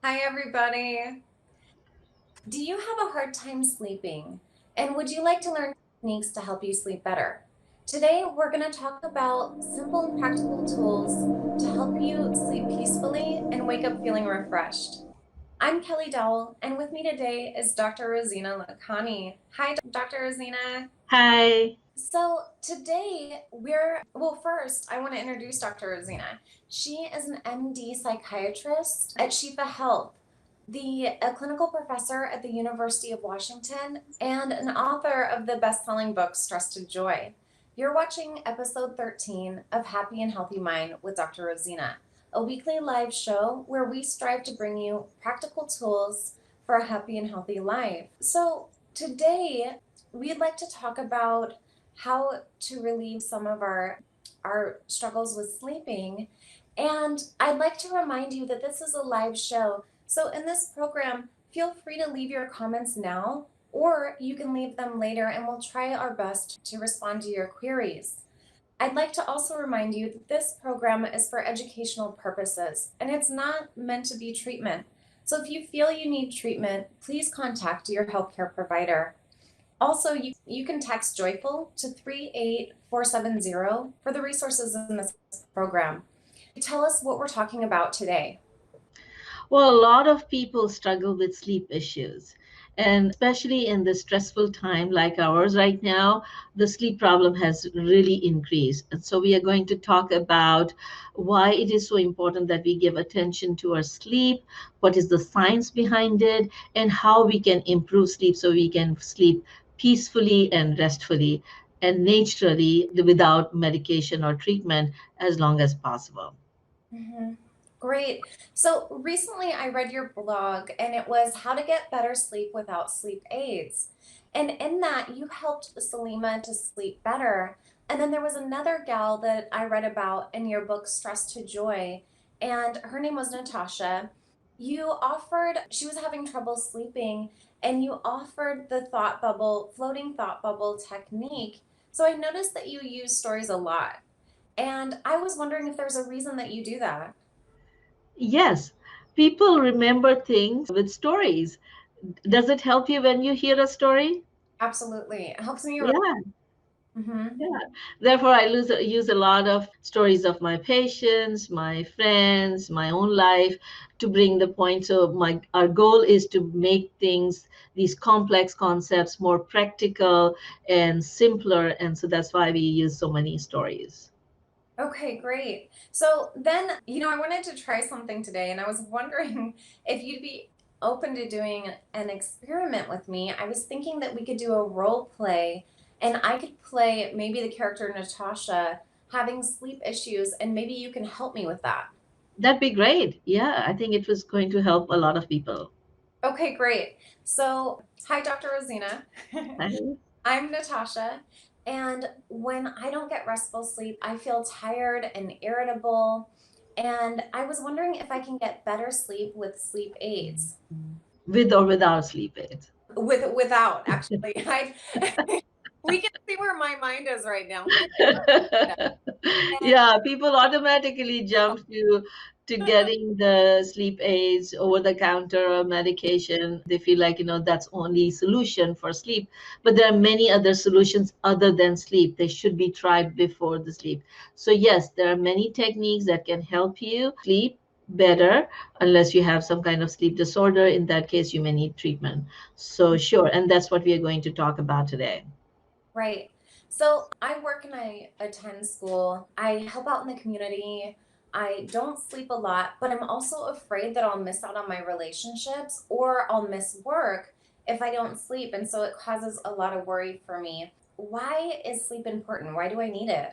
Hi, everybody. Do you have a hard time sleeping? And would you like to learn techniques to help you sleep better? Today, we're going to talk about simple and practical tools to help you sleep peacefully and wake up feeling refreshed. I'm Kelly Dowell, and with me today is Dr. Rozina-Happy. Hi, Dr. Rozina. Hi. So today first, I want to introduce Dr. Rozina. She is an MD psychiatrist at Shifa Health, a clinical professor at the University of Washington, and an author of the best-selling book, Stress to Joy. You're watching episode 13 of Happy and Healthy Mind with Dr. Rozina, a weekly live show where we strive to bring you practical tools for a happy and healthy life. So today, we'd like to talk about how to relieve some of our struggles with sleeping. And I'd like to remind you that this is a live show. So in this program, feel free to leave your comments now, or you can leave them later and we'll try our best to respond to your queries. I'd like to also remind you that this program is for educational purposes and it's not meant to be treatment. So if you feel you need treatment, please contact your healthcare provider. Also, you can text Joyful to 38470 for the resources in this program. Tell us what we're talking about today. Well, a lot of people struggle with sleep issues. And especially in the stressful time like ours right now, the sleep problem has really increased. And so we are going to talk about why it is so important that we give attention to our sleep, what is the science behind it, and how we can improve sleep so we can sleep peacefully and restfully and naturally without medication or treatment as long as possible. Mhm. Great. So recently I read your blog and it was how to get better sleep without sleep aids. And in that you helped Salima to sleep better. And then there was another gal that I read about in your book, Stress to Joy, and her name was Natasha. She was having trouble sleeping, and you offered the thought bubble, floating thought bubble technique. So I noticed that you use stories a lot. And I was wondering if there's a reason that you do that. Yes, people remember things with stories. Does it help you when you hear a story? Absolutely. It helps me. Yeah, Mm-hmm. yeah. Therefore, use a lot of stories of my patients, my friends, my own life to bring the point. So our goal is to make things, these complex concepts, more practical and simpler. And so that's why we use so many stories. Okay, great. So then, I wanted to try something today, and I was wondering if you'd be open to doing an experiment with me. I was thinking that we could do a role play, and I could play maybe the character Natasha having sleep issues, and maybe you can help me with that. That'd be great. Yeah, I think it was going to help a lot of people. Okay, great. So, hi, Dr. Rosina. I'm Natasha, and when I don't get restful sleep, I feel tired and irritable. And I was wondering if I can get better sleep with sleep aids. With or without sleep aids. Without actually, I we can see where my mind is right now. And Yeah, people automatically jump to getting the sleep aids over the counter or medication. They feel like, that's only solution for sleep. But there are many other solutions other than sleep. They should be tried before the sleep. So yes, there are many techniques that can help you sleep better unless you have some kind of sleep disorder. In that case, you may need treatment. So sure, and that's what we are going to talk about today. right. So I work and I attend school. I help out in the community. I don't sleep a lot, but I'm also afraid that I'll miss out on my relationships or I'll miss work if I don't sleep. And so it causes a lot of worry for me. Why is sleep important? Why do I need it?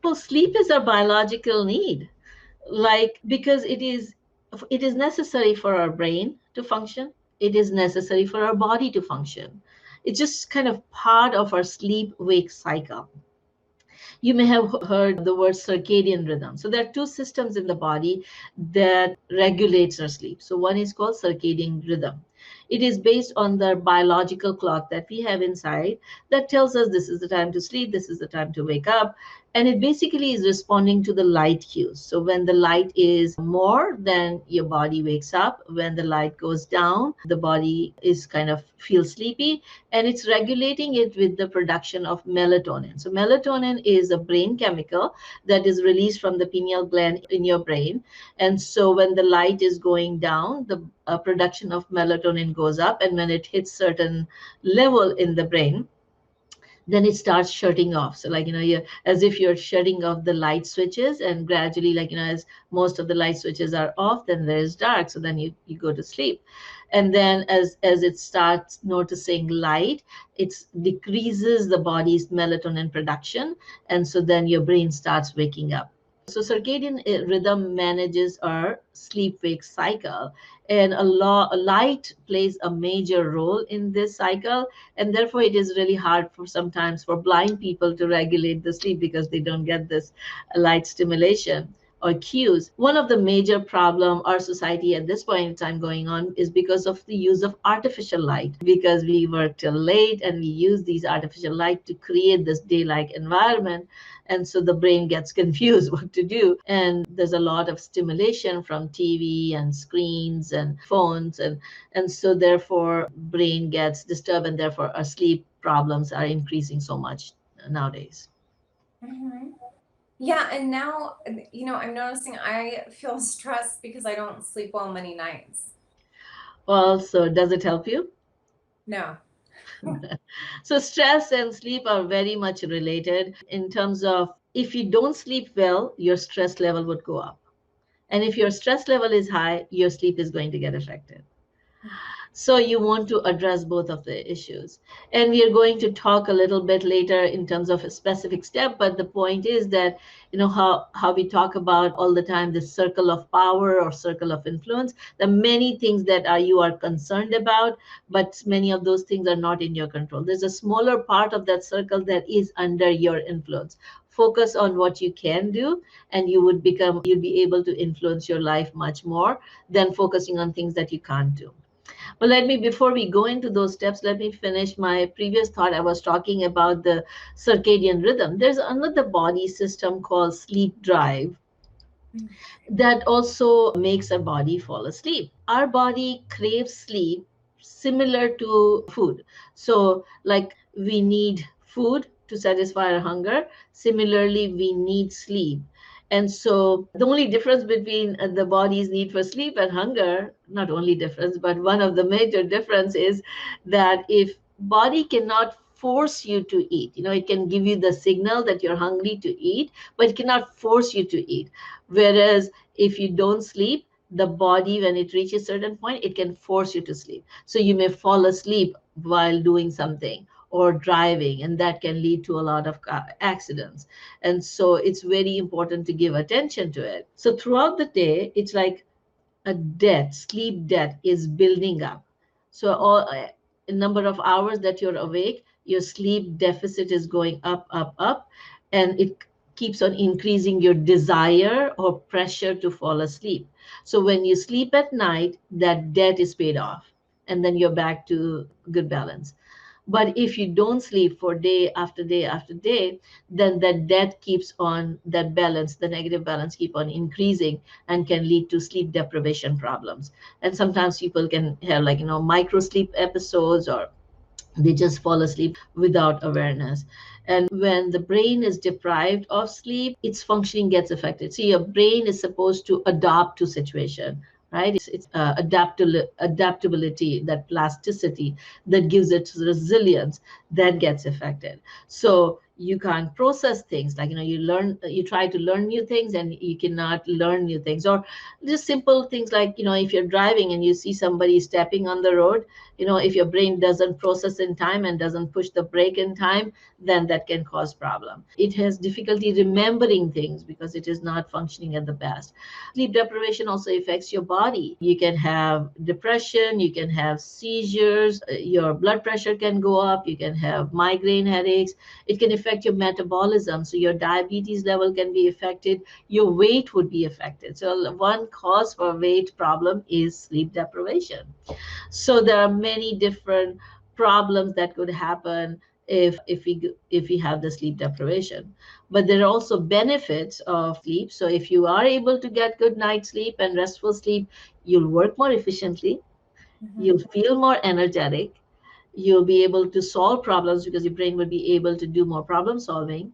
Well, sleep is a biological need, like because it is necessary for our brain to function. It is necessary for our body to function. It's just kind of part of our sleep wake cycle. You may have heard the word circadian rhythm. So there are two systems in the body that regulates our sleep. So one is called circadian rhythm. It is based on the biological clock that we have inside that tells us this is the time to sleep, this is the time to wake up. And it basically is responding to the light cues. So when the light is more, then your body wakes up. When the light goes down, the body is kind of feels sleepy, and it's regulating it with the production of melatonin. So melatonin is a brain chemical that is released from the pineal gland in your brain. And so when the light is going down, the production of melatonin goes up, and when it hits certain level in the brain, then it starts shutting off. So like, you're as if you're shutting off the light switches, and gradually, like, as most of the light switches are off, then there's dark. So then you go to sleep. And then as it starts noticing light, it decreases the body's melatonin production. And so then your brain starts waking up. So circadian rhythm manages our sleep-wake cycle, and light plays a major role in this cycle, and therefore it is really hard for sometimes for blind people to regulate the sleep because they don't get this light stimulation or cues. One of the major problem our society at this point in time going on is because of the use of artificial light, because we work till late and we use these artificial light to create this daylight environment. And so the brain gets confused what to do, and there's a lot of stimulation from TV and screens and phones, and so therefore brain gets disturbed, and therefore our sleep problems are increasing so much nowadays. Mhm. Yeah, and now, I'm noticing I feel stressed because I don't sleep well many nights. Well, so does it help you? No. So stress and sleep are very much related in terms of, if you don't sleep well, your stress level would go up. And if your stress level is high, your sleep is going to get affected. So you want to address both of the issues. And we are going to talk a little bit later in terms of a specific step, but the point is that, how we talk about all the time, this circle of power or circle of influence, the many things that you are concerned about, but many of those things are not in your control. There's a smaller part of that circle that is under your influence. Focus on what you can do, and you'd be able to influence your life much more than focusing on things that you can't do. But before we go into those steps, let me finish my previous thought. I was talking about the circadian rhythm. There's another body system called sleep drive that also makes our body fall asleep. Our body craves sleep similar to food. So, like we need food to satisfy our hunger, similarly, we need sleep. And so, the only difference between the body's need for sleep and hunger, not only difference, but one of the major difference is that if body cannot force you to eat, it can give you the signal that you're hungry to eat, but it cannot force you to eat. Whereas if you don't sleep, the body, when it reaches a certain point, it can force you to sleep. So you may fall asleep while doing something or driving, and that can lead to a lot of accidents. And so it's very important to give attention to it. So throughout the day, it's like a debt, sleep debt is building up. So a number of hours that you're awake, your sleep deficit is going up, up, up, and it keeps on increasing your desire or pressure to fall asleep. So when you sleep at night, that debt is paid off, and then you're back to good balance. But if you don't sleep for day after day after day, then that debt keeps on, that balance, the negative balance keep on increasing, and can lead to sleep deprivation problems. And sometimes people can have micro sleep episodes, or they just fall asleep without awareness. And when the brain is deprived of sleep, its functioning gets affected. See, your brain is supposed to adapt to situation, right? It's adaptability, that plasticity that gives it resilience, that gets affected. So you can't process things, you try to learn new things and you cannot learn new things. Or just simple things like, if you're driving and you see somebody stepping on the road, if your brain doesn't process in time and doesn't push the brake in time, then that can cause problem. It has difficulty remembering things because it is not functioning at the best. Sleep deprivation also affects your body. You can have depression, you can have seizures, your blood pressure can go up, you can have migraine headaches. It can affect affect your metabolism. So your diabetes level can be affected, your weight would be affected. So one cause for weight problem is sleep deprivation. So there are many different problems that could happen if we have the sleep deprivation. But there are also benefits of sleep. So if you are able to get good night sleep and restful sleep, you'll work more efficiently, Mhm. you'll feel more energetic, you'll be able to solve problems because your brain will be able to do more problem solving.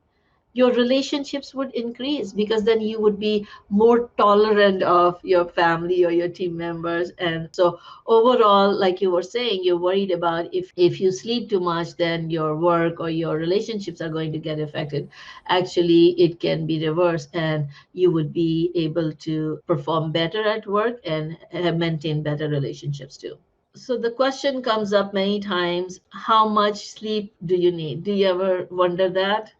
Your relationships would increase because then you would be more tolerant of your family or your team members. And so overall, like you were saying, you're worried about if you sleep too much, then your work or your relationships are going to get affected. Actually, it can be reversed, and you would be able to perform better at work and maintain better relationships too. So the question comes up many times, how much sleep do you need? Do you ever wonder that?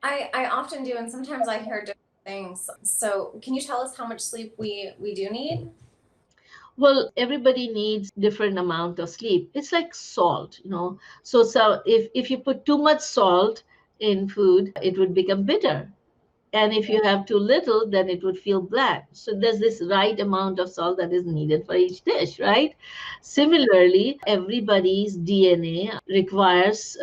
I often do, and sometimes I hear different things. So, can you tell us how much sleep we do need? Well, everybody needs different amount of sleep. It's like salt, you know. So if you put too much salt in food, it would become bitter. And if you have too little, then it would feel bland. So there's this right amount of salt that is needed for each dish, right? Similarly, everybody's DNA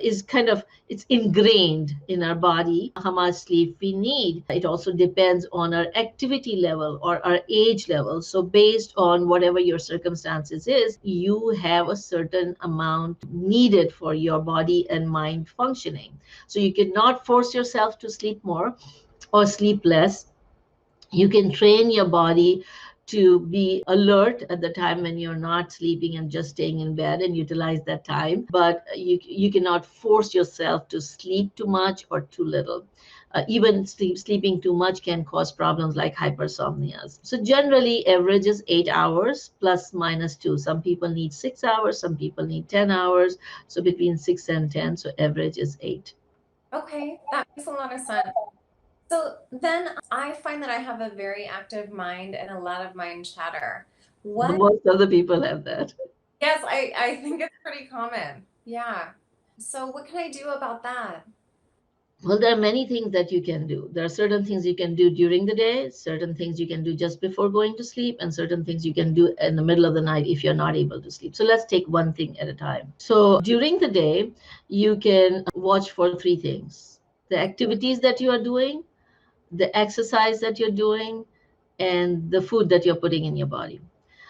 is kind of, it's ingrained in our body how much sleep we need. It also depends on our activity level or our age level. So based on whatever your circumstances is, you have a certain amount needed for your body and mind functioning. So you cannot force yourself to sleep more or sleep less. You can train your body to be alert at the time when you're not sleeping and just staying in bed and utilize that time, but you cannot force yourself to sleep too much or too little. Even sleeping too much can cause problems like hypersomnias. So generally average is 8 hours plus minus 2. Some people need 6 hours, some people need 10 hours. So between 6 and 10, so average is 8. Okay, that makes a lot of sense. So then I find that I have a very active mind and a lot of mind chatter. What? Most of the people have that. Yes, I think it's pretty common. Yeah. So what can I do about that? Well, there are many things that you can do. There are certain things you can do during the day, certain things you can do just before going to sleep, and certain things you can do in the middle of the night if you're not able to sleep. So let's take one thing at a time. So during the day, you can watch for three things: the activities that you are doing, the exercise that you're doing, and the food that you're putting in your body.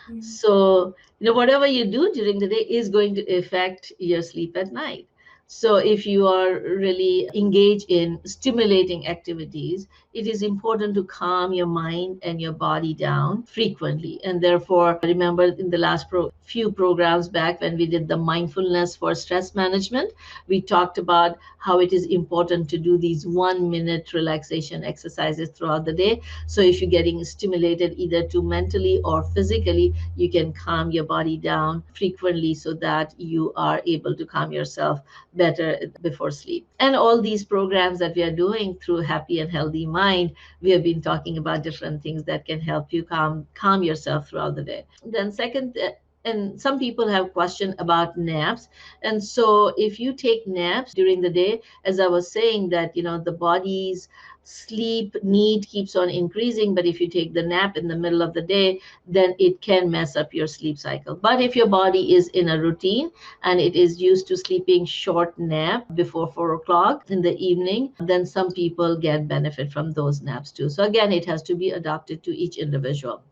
Mhm. So, whatever you do during the day is going to affect your sleep at night. So, if you are really engaged in stimulating activities, it is important to calm your mind and your body down frequently. And therefore, remember in the last few programs back when we did the mindfulness for stress management, we talked about how it is important to do these 1 minute relaxation exercises throughout the day. So, if you're getting stimulated either to mentally or physically, you can calm your body down frequently so that you are able to calm yourself better before sleep. And all these programs that we are doing through Happy and Healthy Mind, we have been talking about different things that can help you calm yourself throughout the day. Then second, and some people have question about naps. And so if you take naps during the day, as I was saying, that the body's sleep need keeps on increasing, but if you take the nap in the middle of the day, then it can mess up your sleep cycle. But if your body is in a routine and it is used to sleeping short nap before 4 o'clock in the evening, then some people get benefit from those naps too. So again, it has to be adapted to each individual.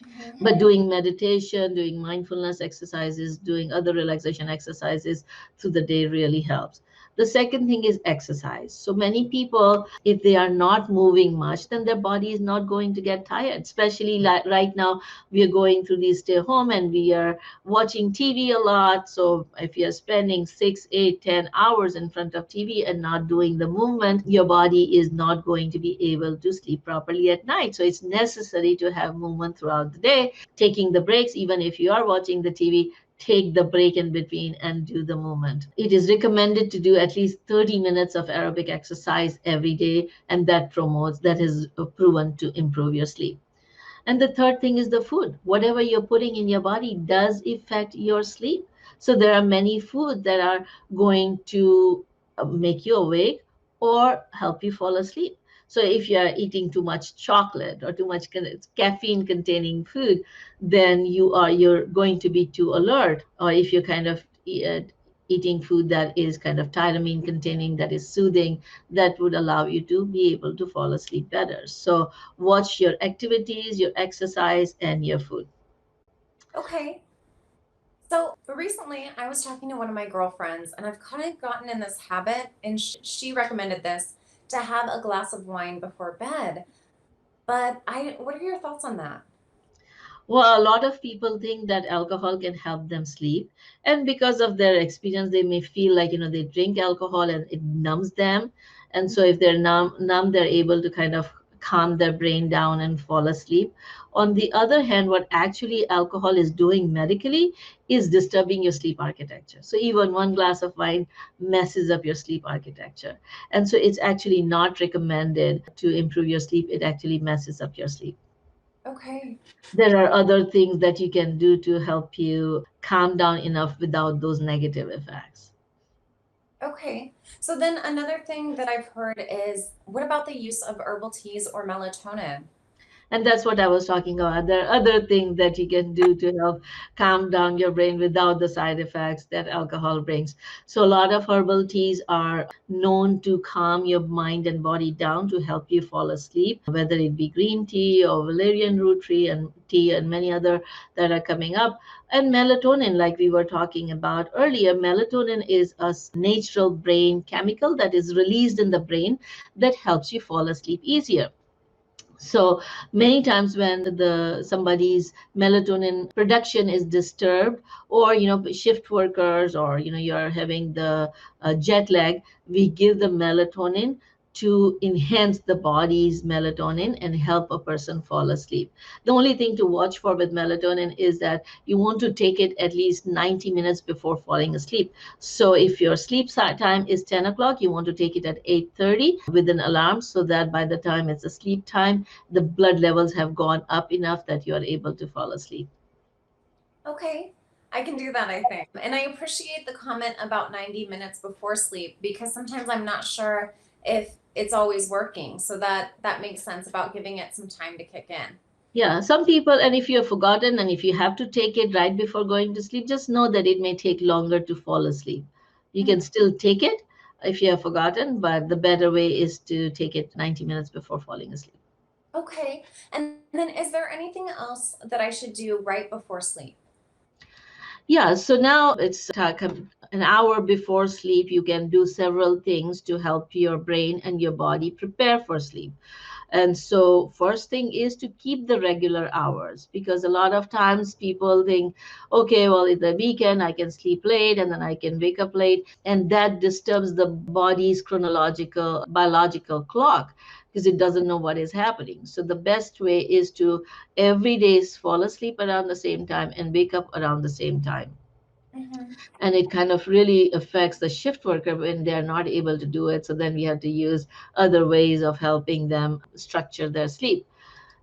Mhm. But doing meditation, doing mindfulness exercises, doing other relaxation exercises through the day really helps. The second thing is exercise. So many people, if they are not moving much, then their body is not going to get tired. Especially like right now, we are going through these stay home and we are watching TV a lot. So if you're spending 6, 8, 10 hours in front of TV and not doing the movement, your body is not going to be able to sleep properly at night. So it's necessary to have movement throughout the day, taking the breaks. Even if you are watching the TV, take the break in between and do the movement. It is recommended to do at least 30 minutes of aerobic exercise every day, and that is proven to improve your sleep. And the third thing is the food. Whatever you're putting in your body does affect your sleep. So there are many foods that are going to make you awake or help you fall asleep. So if you are eating too much chocolate or too much caffeine containing food, then you're going to be too alert. Or if you're kind of eating food that is kind of tyramine containing, that is soothing, that would allow you to be able to fall asleep better. So watch your activities, your exercise, and your food. Okay. So recently, I was talking to one of my girlfriends, and I've kind of gotten in this habit, and she recommended this to have a glass of wine before bed. What are your thoughts on that? Well, a lot of people think that alcohol can help them sleep. And because of their experience, they may feel like, they drink alcohol and it numbs them. And so if they're numb, they're able to kind of calm their brain down and fall asleep. On the other hand, what actually alcohol is doing medically is disturbing your sleep architecture. So even one glass of wine messes up your sleep architecture. And so it's actually not recommended to improve your sleep. It actually messes up your sleep. Okay. There are other things that you can do to help you calm down enough without those negative effects. Okay. So then another thing that I've heard is what about the use of herbal teas or melatonin? And that's what I was talking about. There are other things that you can do to help calm down your brain without the side effects that alcohol brings. So, a lot of herbal teas are known to calm your mind and body down to help you fall asleep, whether it be green tea or valerian root tea and many other that are coming up. And melatonin, like we were talking about earlier, melatonin is a natural brain chemical that is released in the brain that helps you fall asleep easier. So many times when the somebody's melatonin production is disturbed, or shift workers, or you're having the jet lag, we give the melatonin to enhance the body's melatonin and help a person fall asleep. The only thing to watch for with melatonin is that you want to take it at least 90 minutes before falling asleep. So if your time is 10 o'clock, you want to take it at 8:30 with an alarm, so that by the time it's a sleep time, the blood levels have gone up enough that you are able to fall asleep. Okay. I can do that, I think. And I appreciate the comment about 90 minutes before sleep because sometimes I'm not sure if it's always working. So that makes sense about giving it some time to kick in. Yeah, some people, and if you have forgotten and if you have to take it right before going to sleep, just know that it may take longer to fall asleep. You Mhm. can still take it if you have forgotten, but the better way is to take it 90 minutes before falling asleep. Okay. And then is there anything else that I should do right before sleep? Yeah, so now it's an hour before sleep. You can do several things to help your brain and your body prepare for sleep. And so, first thing is to keep the regular hours, because a lot of times people think, okay, well, it's the weekend, I can sleep late and then I can wake up late. And that disturbs the body's chronological, biological clock because it doesn't know what is happening. So, the best way is to every day fall asleep around the same time and wake up around the same time. Hmm. And it kind of really affects the shift worker when they're not able to do it. So then we have to use other ways of helping them structure their sleep.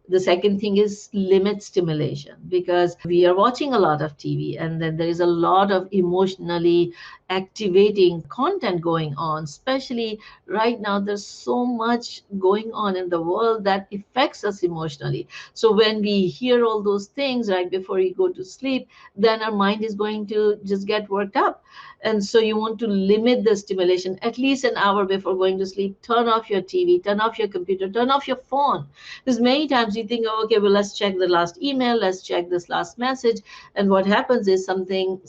The second thing is limit stimulation, because we are watching a lot of TV and then there is a lot of emotionally activating content going on. Especially right now, there's so much going on in the world that affects us emotionally. So when we hear all those things right before you go to sleep, then our mind is going to just get worked up. And so you want to limit the stimulation at least an hour before going to sleep. Turn off your TV, turn off your computer, turn off your phone, because many times you think, oh, okay, well, let's check the last email, let's check this last message, and what happens is something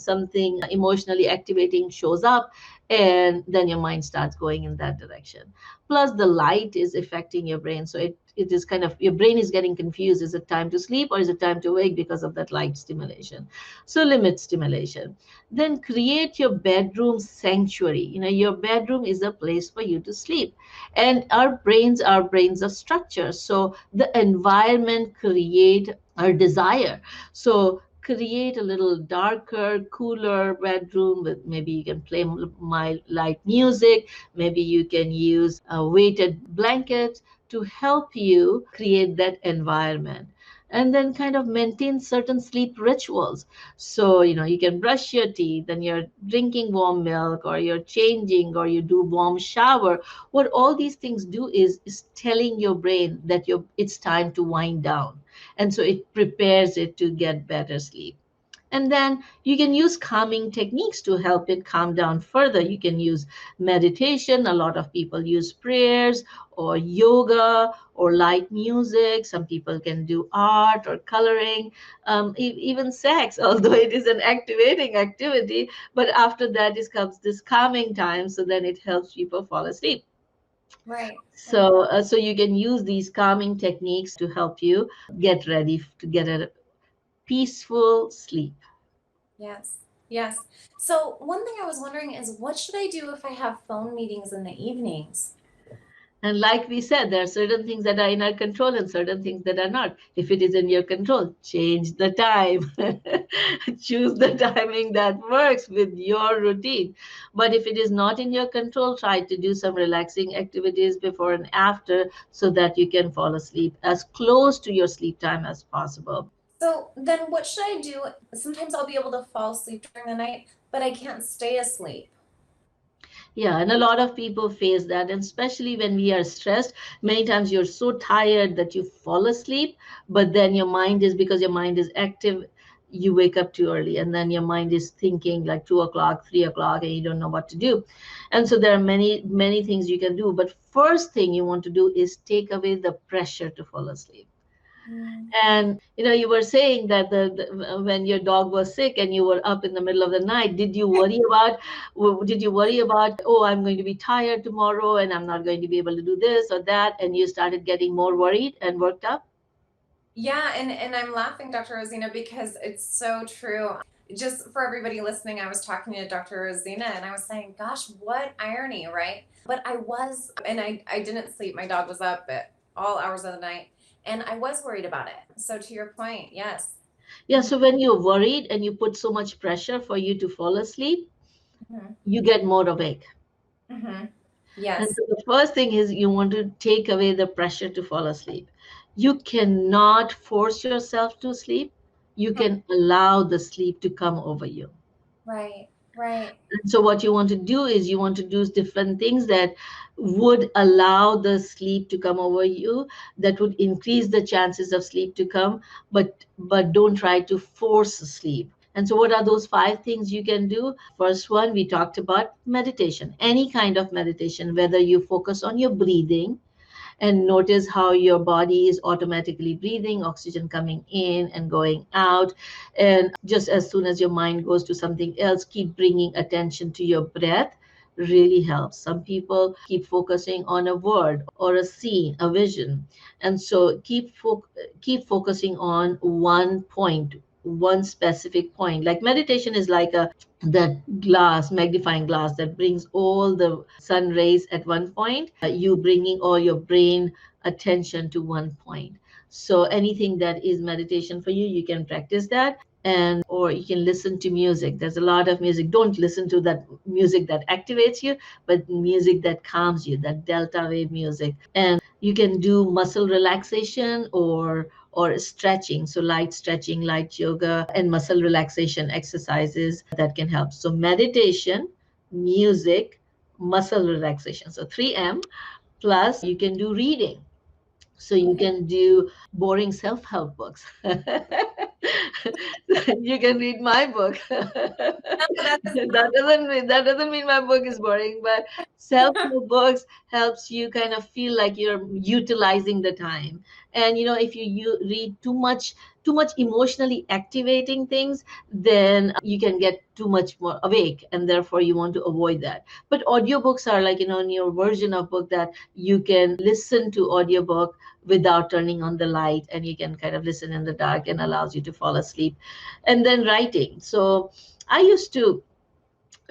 emotionally activating shows up, and then your mind starts going in that direction. Plus, the light is affecting your brain, so it is kind of, your brain is getting confused. Is it time to sleep or is it time to wake because of that light stimulation? So limit stimulation. Then create your bedroom sanctuary. Your bedroom is a place for you to sleep, and our brains are brains of structure, so the environment create our desire. So create a little darker, cooler bedroom with, maybe you can play mild light music, maybe you can use a weighted blanket to help you create that environment. and then kind of maintain certain sleep rituals. So, you can brush your teeth, then you're drinking warm milk, or you're changing, or you do warm shower. What all these things do is telling your brain that it's time to wind down. And so it prepares it to get better sleep. And then you can use calming techniques to help it calm down further. You can use meditation. A lot of people use prayers or yoga or light music. Some people can do art or coloring, even sex, although it is an activating activity. But after that comes this calming time. So then it helps people fall asleep. Right. Right. So you can use these calming techniques to help you get ready to get a peaceful sleep. Yes. Yes. So one thing I was wondering is what should I do if I have phone meetings in the evenings? And like we said, there are certain things that are in our control and certain things that are not. If it is in your control, change the time. Choose the timing that works with your routine. But if it is not in your control, try to do some relaxing activities before and after so that you can fall asleep as close to your sleep time as possible. So then what should I do? Sometimes I'll be able to fall asleep during the night, but I can't stay asleep. Yeah, and a lot of people face that, and especially when we are stressed, many times you're so tired that you fall asleep, but then because your mind is active, you wake up too early, and then your mind is thinking like 2 o'clock, 3 o'clock, and you don't know what to do. And so there are many, many things you can do. But first thing you want to do is take away the pressure to fall asleep. Mm. And you were saying that when your dog was sick and you were up in the middle of the night, did you worry about, oh, I'm going to be tired tomorrow and I'm not going to be able to do this or that, and you started getting more worried and worked up? Yeah, and I'm laughing, Dr. Rosina, because it's so true. Just for everybody listening, I was talking to Dr. Rosina and I was saying, gosh, what irony, right? But I didn't sleep. My dog was up at all hours of the night, and I was worried about it. So to your point, yes. Yeah, so when you're worried and you put so much pressure for you to fall asleep, Hmm. you get more awake. Hmm. And Yes. so the first thing is you want to take away the pressure to fall asleep. You cannot force yourself to sleep. You can allow the sleep to come over you. Right, right. And so what you want to do is you want to do different things that would allow the sleep to come over you, that would increase the chances of sleep to come, but don't try to force sleep. And so what are those 5 things you can do? First one, we talked about meditation. Any kind of meditation, whether you focus on your breathing and notice how your body is automatically breathing, oxygen coming in and going out. And just as soon as your mind goes to something else, keep bringing attention to your breath. Really helps. Some people keep focusing on a word or a scene, a vision, and so keep focusing on one point, one specific point. Like meditation is like a that magnifying glass that brings all the sun rays at one point, you bringing all your brain attention to one point. So anything that is meditation for you, you can practice that. And or you can listen to music. There's a lot of music. Don't listen to that music that activates you, but music that calms you, that delta wave music. And you can do muscle relaxation or stretching. So light stretching, light yoga, and muscle relaxation exercises that can help. So meditation, music, muscle relaxation. So 3M. Plus you can do reading. So you Okay. can do boring self-help books. You can read my book. No, that does That doesn't mean my book is boring, but self-help books helps you kind of feel like you're utilizing the time. And if you read too much emotionally activating things, then you can get too much more awake, and therefore you want to avoid that. But audiobooks are like your version of book that you can listen to audiobook without turning on the light, and you can kind of listen in the dark and allows you to fall asleep. And then writing. So I used to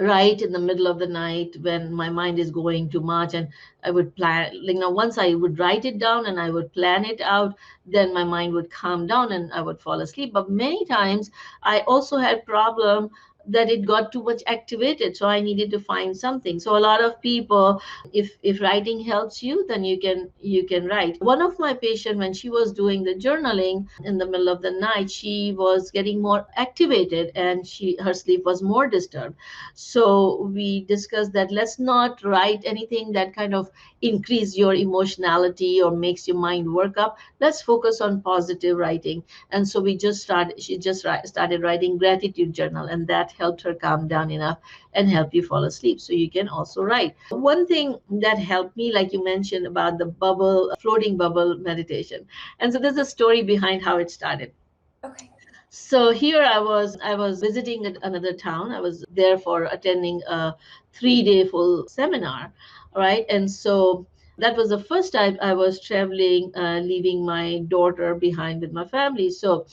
write in the middle of the night when my mind is going too much, and I would plan, once I would write it down and I would plan it out, then my mind would calm down and I would fall asleep. But many times I also had problem that it got too much activated, so I needed to find something. So a lot of people, if writing helps you, then you can write. One of my patient, when she was doing the journaling in the middle of the night, she was getting more activated and her sleep was more disturbed. So we discussed that let's not write anything that kind of increase your emotionality or makes your mind work up. Let's focus on positive writing. And so she just started writing gratitude journal, and that helped her calm down enough and help you fall asleep. So you can also write. One thing that helped me, like you mentioned about the floating bubble meditation. And so there's a story behind how it started. Okay. So here I was visiting another town. I was there for attending a 3-day full seminar, right? And so that was the first time I was traveling, leaving my daughter behind with my family. So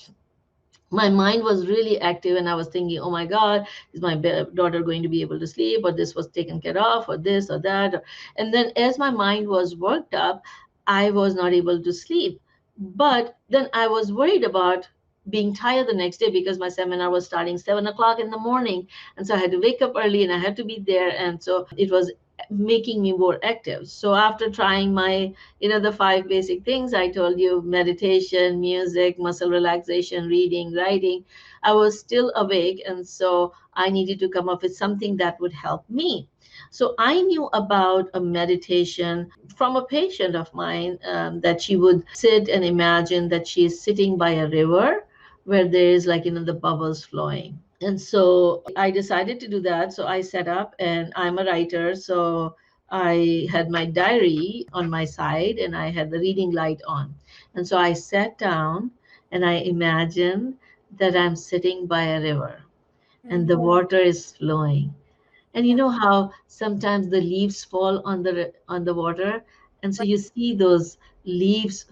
my mind was really active, and I was thinking, oh my God, is my daughter going to be able to sleep, or this was taken care of, or this or that? And then as my mind was worked up, I was not able to sleep. But then I was worried about being tired the next day, because my seminar was starting 7 o'clock in the morning. And so I had to wake up early and I had to be there. And so it was making me more active. So after trying the 5 basic things I told you: meditation, music, muscle relaxation, reading, writing, I was still awake. And so I needed to come up with something that would help me. So I knew about a meditation from a patient of mine, that she would sit and imagine that she is sitting by a river where there is, like, the bubbles flowing. And so I decided to do that. So I set up, and I'm a writer. So I had my diary on my side and I had the reading light on. And so I sat down and I imagined that I'm sitting by a river and Mm, the water is flowing. And you yeah. know how sometimes the leaves fall on the water, and so Right. you see those leaves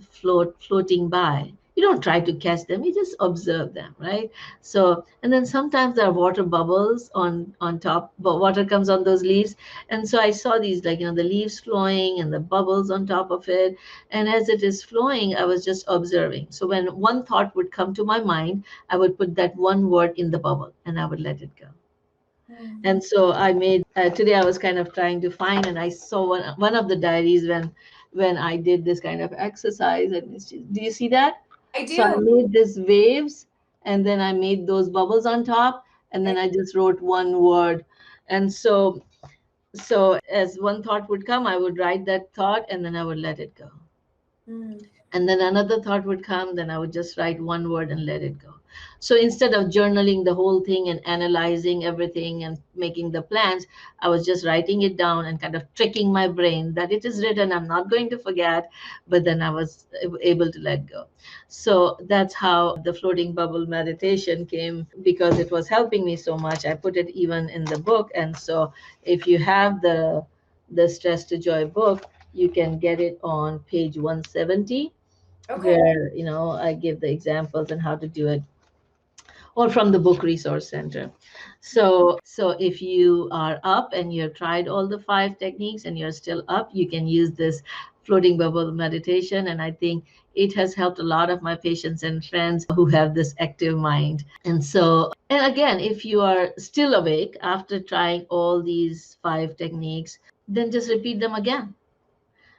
floating by. You don't try to catch them; you just observe them, right? So, and then sometimes there are water bubbles on top, but water comes on those leaves. And so I saw these, like, the leaves flowing and the bubbles on top of it. And as it is flowing, I was just observing. So when one thought would come to my mind, I would put that one word in the bubble and I would let it go. Mm. And so I made today, I was kind of trying to find, and I saw one of the diaries when I did this kind of exercise. And do you see that? I So I do. made this waves, and then I made those bubbles on top, and then Okay. I just wrote one word. And so as one thought would come, I would write that thought, and then I would let it go. Mm. And then another thought would come, then I would just write one word and let it go. So instead of journaling the whole thing and analyzing everything and making the plans, I was just writing it down and kind of tricking my brain that it is written, I'm not going to forget. But then I was able to let go. So that's how the floating bubble meditation came, because it was helping me so much. I put it even in the book. And so if you have the Stress to Joy book, you can get it on page 170, Okay. where I give the examples and how to do it, or from the book resource center. So if you are up and you have tried all the 5 techniques and you're still up, you can use this floating bubble meditation. And I think it has helped a lot of my patients and friends who have this active mind. And again, if you are still awake after trying all these 5 techniques, then just repeat them again,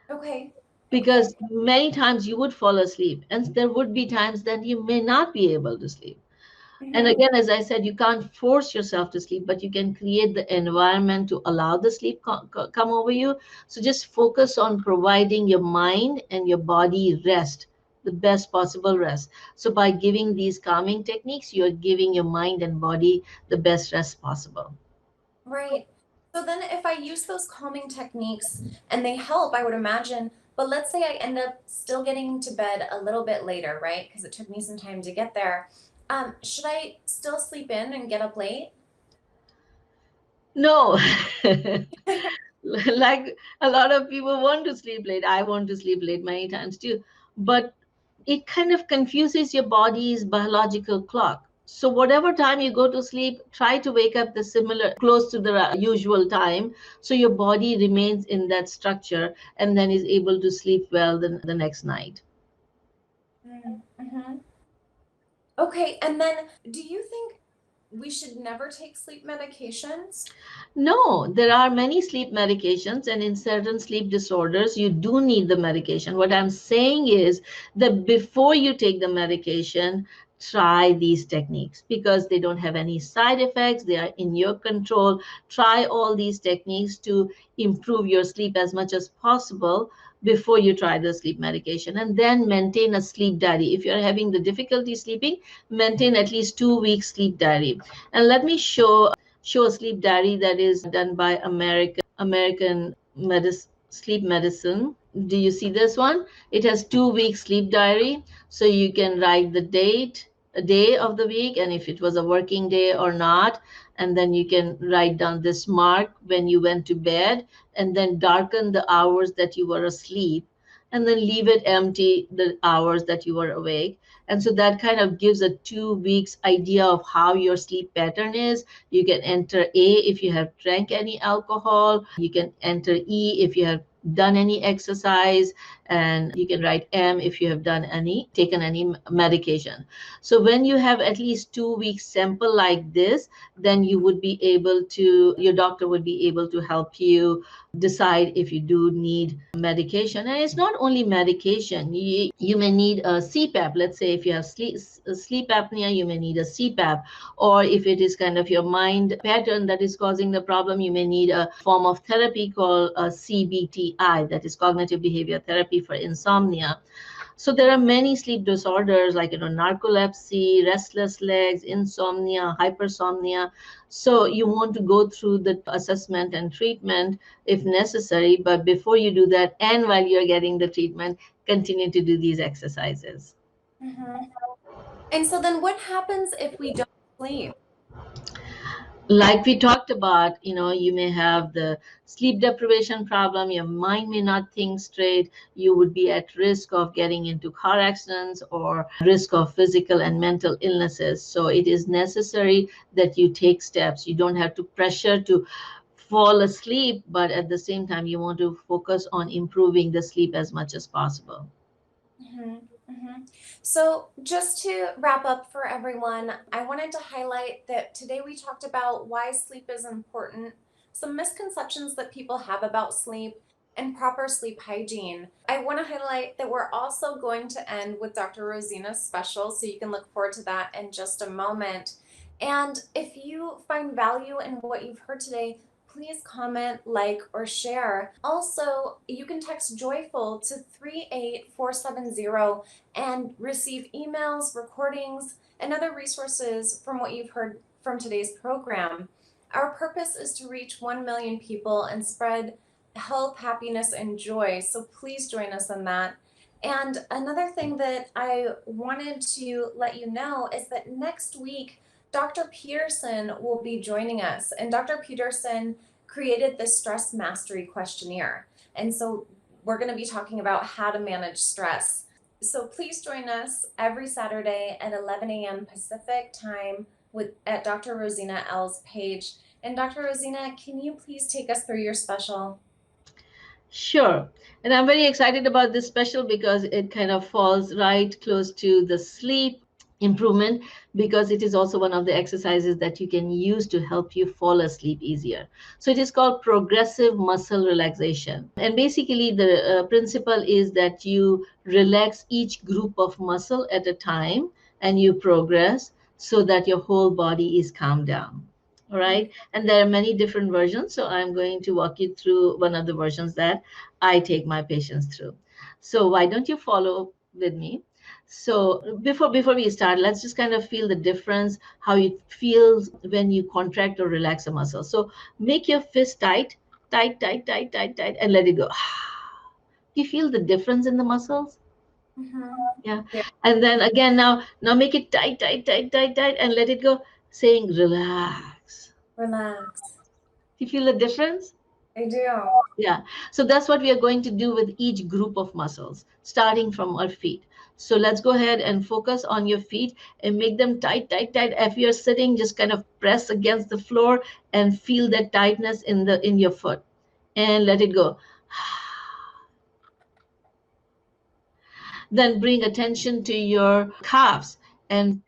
Okay. Okay. because many times you would fall asleep and there would be times that you may not be able to sleep. And Hmm. again, as I said, you can't force yourself to sleep, but you can create the environment to allow the sleep come over you. So just focus on providing your mind and your body rest, the best possible rest. So by giving these calming techniques, you're giving your mind and body the best rest possible. Right. So then if I use those calming techniques and they help, I would imagine, but let's say I end up still getting to bed a little bit later, right? Because it took me some time to get there. Should I still sleep in and get up late? No. Like, a lot of people want to sleep late. I want to sleep late many times too. But it kind of confuses your body's biological clock. So whatever time you go to sleep, try to wake up the similar close to the usual time, so your body remains in that structure and then is able to sleep well the next night. Mm-hmm. Okay. And then do you think we should never take sleep medications? No, there are many sleep medications, and in certain sleep disorders, you do need the medication. What I'm saying is that before you take the medication, try these techniques because they don't have any side effects, they are in your control. Try all these techniques to improve your sleep as much as possible before you try the sleep medication, and then maintain a sleep diary. If you're having the difficulty sleeping, maintain at least 2 weeks sleep diary. And let me show a sleep diary that is done by Sleep Medicine. Do you see this one? It has 2 weeks sleep diary, so you can write the date, a day of the week, and if it was a working day or not, and then you can write down this mark when you went to bed, and then darken the hours that you were asleep, and then leave it empty the hours that you were awake. And so that kind of gives a 2 weeks idea of how your sleep pattern is. You can enter A if you have drank any alcohol. You can enter E if you have done any exercise, and you can write M if you have taken any medication. So when you have at least 2 weeks sample like this, then your doctor would be able to help you decide if you do need medication. And it's not only medication. You may need a CPAP. Let's say if you have sleep apnea, you may need a CPAP. Or if it is kind of your mind pattern that is causing the problem, you may need a form of therapy called CBTI, that is cognitive behavior therapy for insomnia. So there are many sleep disorders like narcolepsy, restless legs, insomnia, hypersomnia. So you want to go through the assessment and treatment if necessary, but before you do that and while you're getting the treatment, continue to do these exercises. Hmm. And so then what happens if we don't sleep? Like we talked about, you may have the sleep deprivation problem, your mind may not think straight, you would be at risk of getting into car accidents or risk of physical and mental illnesses. So it is necessary that you take steps. You don't have to pressure to fall asleep, but at the same time, you want to focus on improving the sleep as much as possible. Hmm. Hmm. So, just to wrap up for everyone, I wanted to highlight that today we talked about why sleep is important, some misconceptions that people have about sleep, and proper sleep hygiene. I want to highlight that we're also going to end with Dr. Rosina's special, so you can look forward to that in just a moment. And if you find value in what you've heard today, please comment, like, or share. Also, you can text Joyful to 38470 and receive emails, recordings, and other resources from what you've heard from today's program. Our purpose is to reach 1 million people and spread health, happiness, and joy. So please join us in that. And another thing that I wanted to let you know is that next week, Dr. Peterson will be joining us. And Dr. Peterson created the stress mastery questionnaire. And so we're going to be talking about how to manage stress. So please join us every Saturday at 11 a.m. Pacific time at Dr. Rosina L's page. And Dr. Rosina, can you please take us through your special? Sure. And I'm very excited about this special because it kind of falls right close to the sleep improvement, because it is also one of the exercises that you can use to help you fall asleep easier. So it is called progressive muscle relaxation. And basically, the principle is that you relax each group of muscle at a time and you progress so that your whole body is calmed down. All right. And there are many different versions. So I'm going to walk you through one of the versions that I take my patients through. So why don't you follow with me? So before we start, let's just kind of feel the difference, how it feels when you contract or relax a muscle. So make your fist tight, tight, tight, tight, tight, tight, and let it go. Do you feel the difference in the muscles? Mm-hmm. Yeah. Yeah. And then again, now make it tight, tight, tight, tight, tight, and let it go, saying relax. Relax. Do you feel the difference? I do. Yeah. So that's what we are going to do with each group of muscles, starting from our feet. So let's go ahead and focus on your feet and make them tight, tight, tight. If you're sitting, just kind of press against the floor and feel that tightness in your foot, and let it go. Then bring attention to your calves and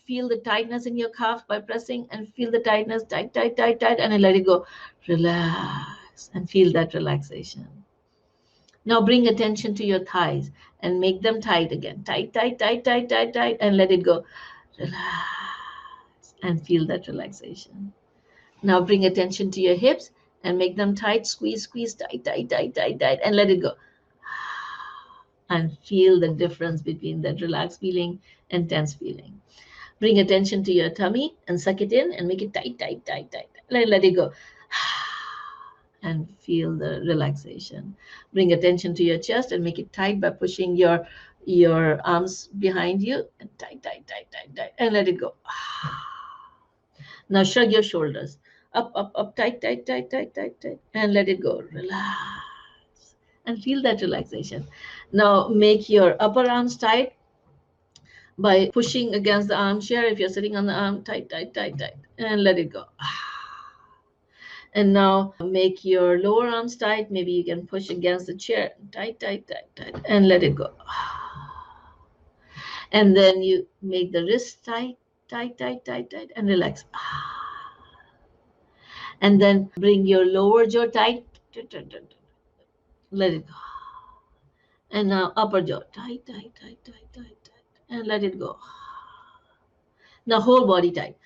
feel the tightness in your calf by pressing, and feel the tightness, tight, tight, tight, tight, and then let it go. Relax and feel that relaxation. Now bring attention to your thighs and make them tight again. Tight, tight, tight, tight, tight, tight, and let it go. Relax and feel that relaxation. Now bring attention to your hips and make them tight. Squeeze, squeeze, tight, tight, tight, tight, tight, and let it go. And feel the difference between that relaxed feeling and tense feeling. Bring attention to your tummy and suck it in and make it tight, tight, tight, tight. Let it go. And feel the relaxation. Bring attention to your chest and make it tight by pushing your arms behind you and tight, tight, tight, tight, tight, and let it go. Now shrug your shoulders. Up, up, up, tight, tight, tight, tight, tight, tight, and let it go. Relax. And feel that relaxation. Now make your upper arms tight by pushing against the armchair. If you're sitting on the arm, tight, tight, tight, tight, and let it go. And now make your lower arms tight. Maybe you can push against the chair. Tight, tight, tight, tight, and let it go. And then you make the wrists tight, tight, tight, tight, tight, and relax. And then bring your lower jaw tight. Let it go. And now upper jaw tight, tight, tight, tight, tight, tight, and let it go. Now whole body tight.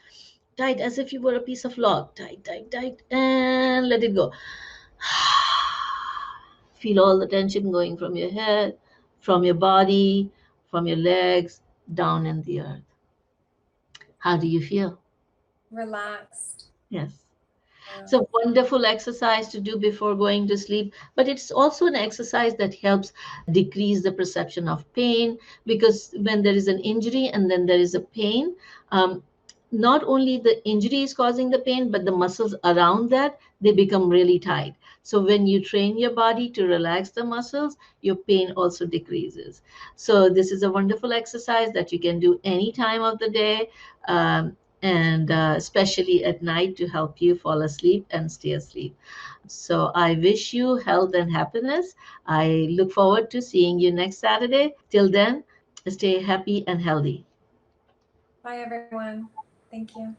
Tight as if you were a piece of log. Tight, tight, tight, and let it go. Feel all the tension going from your head, from your body, from your legs, down in the earth. How do you feel? Relaxed. Yes. It's a wonderful exercise to do before going to sleep, but it's also an exercise that helps decrease the perception of pain, because when there is an injury and then there is a pain, not only the injury is causing the pain, but the muscles around that, they become really tight. So when you train your body to relax the muscles, your pain also decreases. So this is a wonderful exercise that you can do any time of the day. And especially at night, to help you fall asleep and stay asleep. So I wish you health and happiness. I look forward to seeing you next Saturday. Till then, stay happy and healthy. Bye, everyone. Thank you.